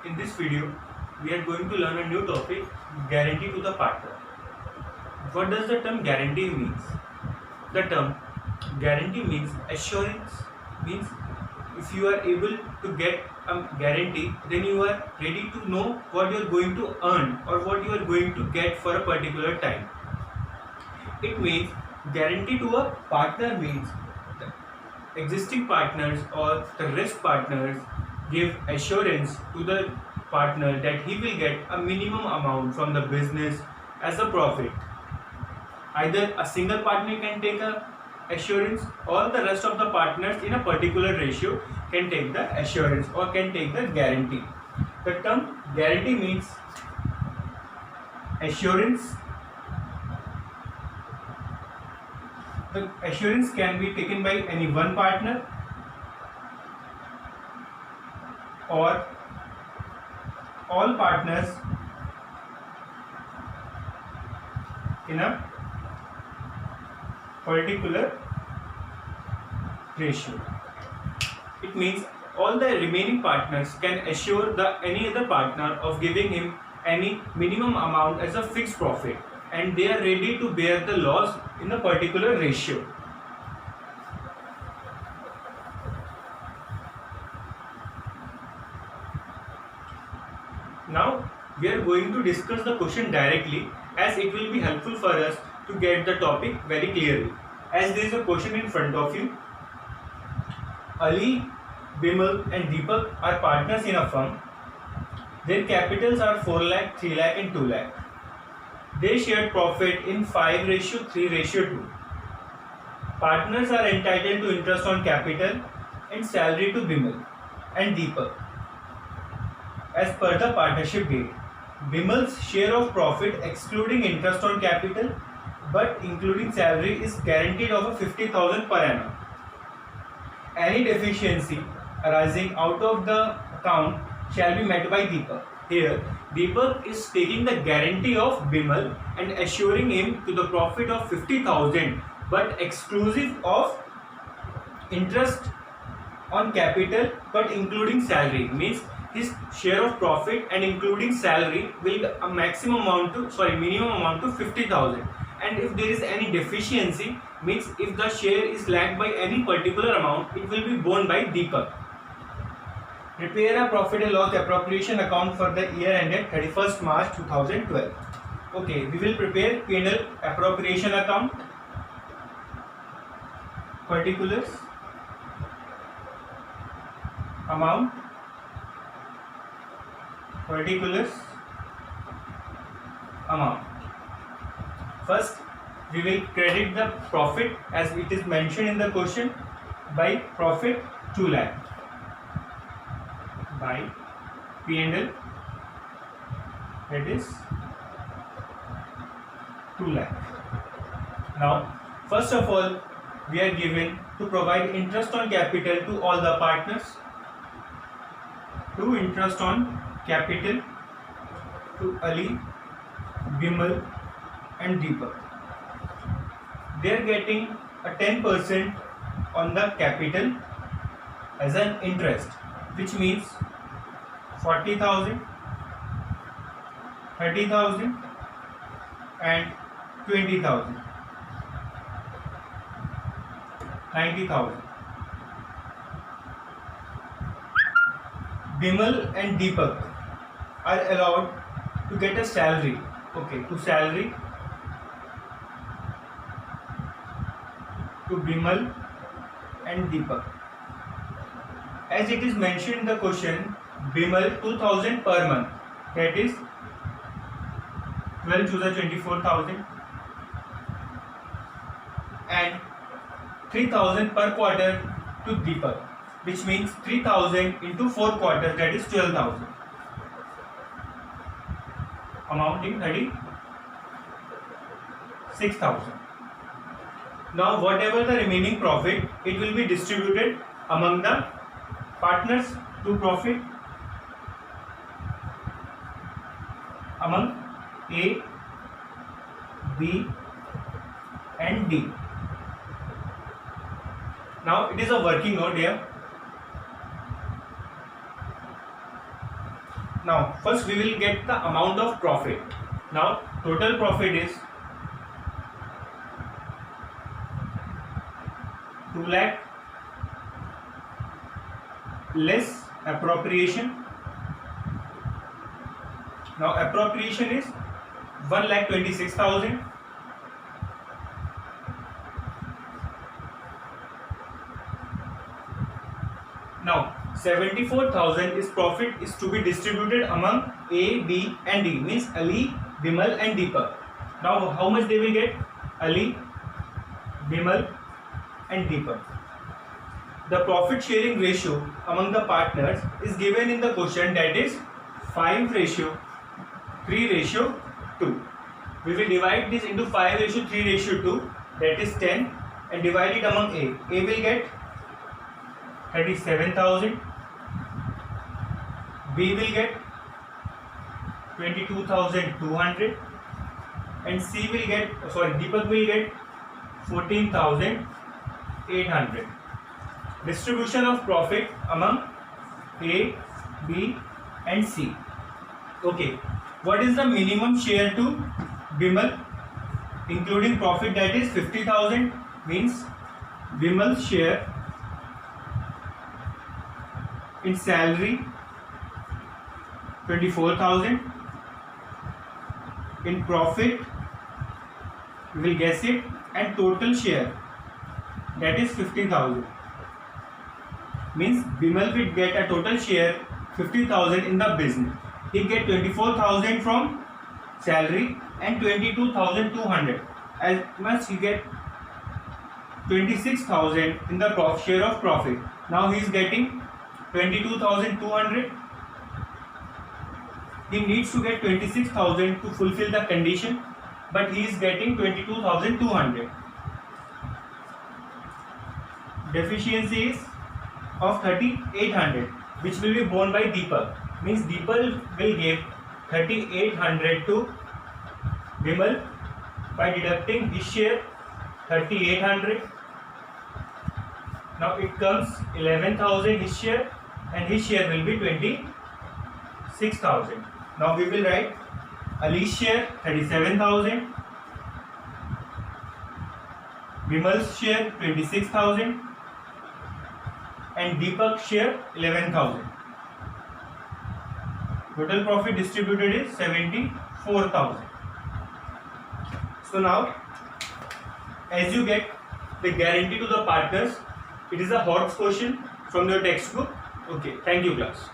In this video, we are going to learn a new topic, guarantee to the partner. What does the term guarantee means? The term guarantee means assurance, means if you are able to get a guarantee, then you are ready to know what you are going to earn or what you are going to get for a particular time. It means guarantee to a partner means the existing partners or the risk partners give assurance to the partner that he will get a minimum amount from the business as a profit. Either a single partner can take a assurance or the rest of the partners in a particular ratio can take the assurance or can take the guarantee. The term guarantee means assurance. The assurance can be taken by any one partner or all partners in a particular ratio. It means all the remaining partners can assure the any other partner of giving him any minimum amount as a fixed profit, and they are ready to bear the loss in a particular ratio. Now we are going to discuss the question directly, as it will be helpful for us to get the topic very clearly. As there is a question in front of you, Ali, Bimal and Deepak are partners in a firm. Their capitals are 4 lakh, 3 lakh and 2 lakh. They shared profit in 5:3:2. Partners are entitled to interest on capital and salary to Bimal and Deepak as per the partnership deed. Bimal's share of profit excluding interest on capital but including salary is guaranteed of 50,000 per annum. Any deficiency arising out of the account shall be met by Deepak. Here, Deepak is taking the guarantee of Bimal and assuring him to the profit of 50,000 but exclusive of interest on capital but including salary, means his share of profit and including salary will a minimum amount to 50,000, and if there is any deficiency, means if the share is lacked by any particular amount, it will be borne by Deepak. Prepare a profit and loss appropriation account for the year ended 31st March 2012. Okay, we will prepare P&L appropriation account. Particulars, amount, particulars, amount. First, we will credit the profit as it is mentioned in the question by profit 2 lakh by P&L, that is 2 lakh. Now, first of all, we are given to provide interest on capital to all the partners. To interest on capital to Ali, Bimal and Deepak. They are getting a 10% on the capital as an interest, which means 40,000, 30,000 and 20,000, 90,000. Bimal and Deepak are allowed to get a salary. Okay, to salary to Bimal and Deepak. As it is mentioned in the question, Bimal 2,000 per month, that is 12 choose 24,000, and 3,000 per quarter to Deepak, which means 3,000 into 4 quarters, that is 12,000, amounting 36,000. Now, whatever the remaining profit, it will be distributed among the partners to profit among A, B and D. Now, it is a working note here. Now first we will get the amount of profit. Now total profit is 2 lakh less appropriation. Now appropriation is 1,26,000. Now 74,000 is profit is to be distributed among A, B and D, means Ali, Bimal and Deepak. Now how much they will get? Ali, Bimal and Deepak. The profit sharing ratio among the partners is given in the question, that is 5:3:2. We will divide this into 5:3:2, that is 10, and divide it among A. A will get 37,000, B will get 22,200 and C will get, Deepak will get 14,800. Distribution of profit among A, B and C. Okay, what is the minimum share to Bimal including profit, that is 50,000, means Bimal's share in salary 24,000, in profit we will guess it, and total share, that is 50,000, means Bimal will get a total share 50,000 in the business. He get 24,000 from salary and 22,200, as much he get 26,000 in the share of profit. Now he is getting 22,200. He needs to get 26,000 to fulfill the condition, but he is getting 22,200. Deficiency is of 3,800, which will be borne by Deepak. Means Deepak will give 3,800 to Bimal by deducting his share 3,800. Now it comes 11,000 his share, and his share will be 26,000. Now we will write Ali's share 37,000, Bimal's share 26,000 and Deepak's share 11,000. Total profit distributed is 74,000. So now, as you get the guarantee to the partners, it is a hot question from your textbook. Okay, thank you class.